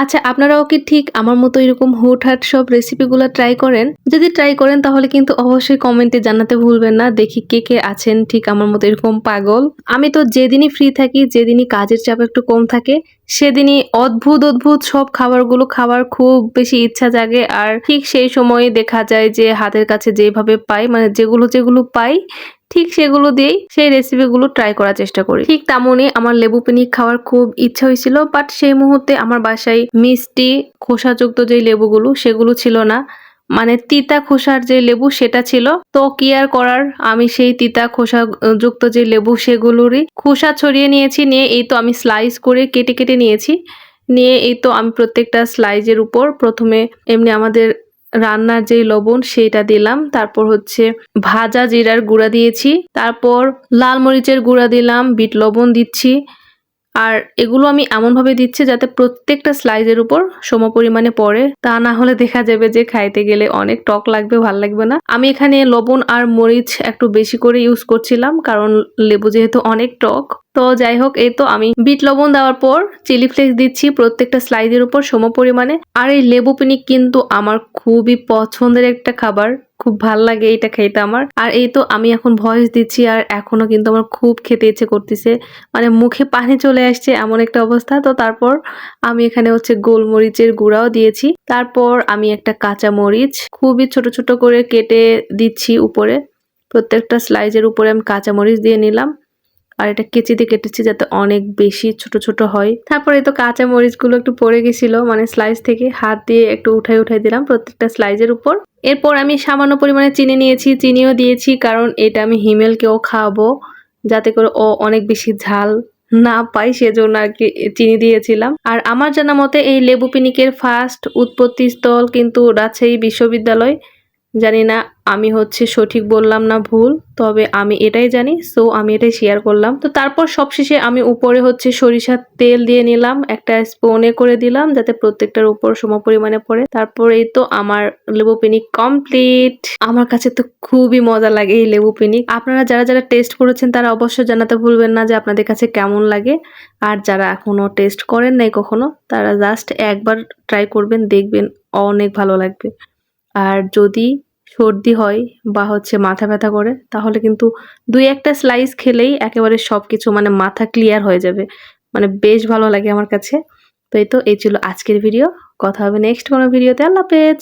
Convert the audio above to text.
আচ্ছা, আপনারাও কি ঠিক আমার মতো এরকম হুটহাট সব রেসিপিগুলা ট্রাই করেন? যদি ট্রাই করেন তাহলে কিন্তু অবশ্যই কমেন্টে জানাতে ভুলবেন না। দেখি কে আছেন ঠিক আমার মতো এরকম পাগল। আমি তো যেদিনই ফ্রি থাকি, যেদিনই কাজের চাপ একটু কম থাকে, সেদিনই অদ্ভুত সব খাবারগুলো খাওয়ার খুব বেশি ইচ্ছা জাগে। আর ঠিক সেই সময়ে দেখা যায় যে হাতের কাছে যেভাবে পাই, মানে যেগুলো পাই ঠিক সেগুলো দিয়েই সেই রেসিপিগুলো ট্রাই করার চেষ্টা করি। ঠিক তেমনই আমার লেবু পানি খাওয়ার খুব ইচ্ছা হয়েছিল, বাট সেই মুহূর্তে আমার বাসায় মিষ্টি খোসাযুক্ত যে লেবুগুলো সেগুলো ছিল না। মানে তিতা খোসার যে লেবু সেটা ছিল। তো কি আর করার, আমি সেই তিতা খোসা যুক্ত যে লেবু সেগুলোরই খোসা ছড়িয়ে নিয়েছি। নিয়ে এই তো আমি স্লাইস করে কেটে নিয়েছি। নিয়ে এই তো আমি প্রত্যেকটা স্লাইজের উপর প্রথমে এমনি আমাদের রান্নার যে লবণ সেইটা দিলাম, তারপর হচ্ছে ভাজা জিরার গুঁড়া দিয়েছি, তারপর লাল মরিচের গুঁড়া দিলাম, বিট লবণ দিচ্ছি। আর এগুলো আমি এমনভাবে দিচ্ছি যাতে প্রত্যেকটা স্লাইজের উপর সমপরিমাণে পড়ে, তা না হলে দেখা যাবে যে খাইতে গেলে অনেক টক লাগবে, ভাল লাগবে না। আমি এখানে লবণ আর মরিচ একটু বেশি করে ইউজ করছিলাম, কারণ লেবু যেহেতু অনেক টক। তো যাই হোক, এই তো আমি বিট লবণ দেওয়ার পর চিলি ফ্লেক্স দিচ্ছি প্রত্যেকটা স্লাইজের উপর সমপরিমাণে। আর এই লেবু পিনিক কিন্তু আমার খুবই পছন্দের একটা খাবার, খুব ভাল লাগে এটা খেতে আমার। আর এই তো আমি এখন ভয়েস দিচ্ছি আর এখনো কিন্তু আমার খুব খেতে ইচ্ছে করতেছে, মানে মুখে পানি চলে আসছে এমন একটা অবস্থা। তো তারপর আমি এখানে হচ্ছে গোলমরিচের গুঁড়াও দিয়েছি, তারপর আমি একটা কাঁচা মরিচ খুবই ছোট করে কেটে দিচ্ছি উপরে। প্রত্যেকটা স্লাইজের উপরে আমি কাঁচা মরিচ দিয়ে নিলাম, আর এটা কেচি দিয়ে কেটেছি যাতে অনেক বেশি ছোট হয়। তারপরে তো কাঁচা মরিচগুলো একটু পড়ে গেছিল, মানে স্লাইস থেকে হাত দিয়ে একটু উঠাই দিলাম প্রত্যেকটা স্লাইজের উপর। এরপর আমি সামান্য পরিমাণে চিনি নিয়েছি, চিনিও দিয়েছি, কারণ এটা আমি হিমেলকেও খাওয়াবো, যাতে করে ও অনেক বেশি ঝাল না পাই, সেজন্য আর কি চিনি দিয়েছিলাম। আর আমার জানা মতে এই লেবু পিনিকের ফার্স্ট উৎপত্তি স্থল কিন্তু রাজশাহী বিশ্ববিদ্যালয়। জানি না আমি হচ্ছে সঠিক বললাম না ভুল, তবে আমি এটাই জানি, সো আমি এটাই শেয়ার করলাম। তো তারপর সবশেষে আমি উপরে হচ্ছে সরিষার তেল দিয়ে নিলাম, একটা স্পুনে করে দিলাম যাতে প্রত্যেকটার উপর সমপরিমাণে পড়ে। তারপর এই তো আমার লেবু পিনিক কমপ্লিট। আমার কাছে তো খুবই মজা লাগে এই লেবু পিনিক। আপনারা যারা টেস্ট করেছেন তারা অবশ্যই জানাতে ভুলবেন না যে আপনাদের কাছে কেমন লাগে। আর যারা এখনো টেস্ট করেন নাই কখনো, তারা জাস্ট একবার ট্রাই করবেন, দেখবেন অনেক ভালো লাগবে। আর যদি সর্দি হয় বা হচ্ছে মাথা ব্যথা করে, তাহলে কিন্তু ২-১টা স্লাইস খেলেই একেবারে সবকিছু, মানে মাথা ক্লিয়ার হয়ে যাবে। মানে বেশ ভালো লাগে আমার কাছে। তো এই ছিল আজকের ভিডিও। কথা হবে নেক্সট কোনো ভিডিওতে। আল্লাহ হাফেজ।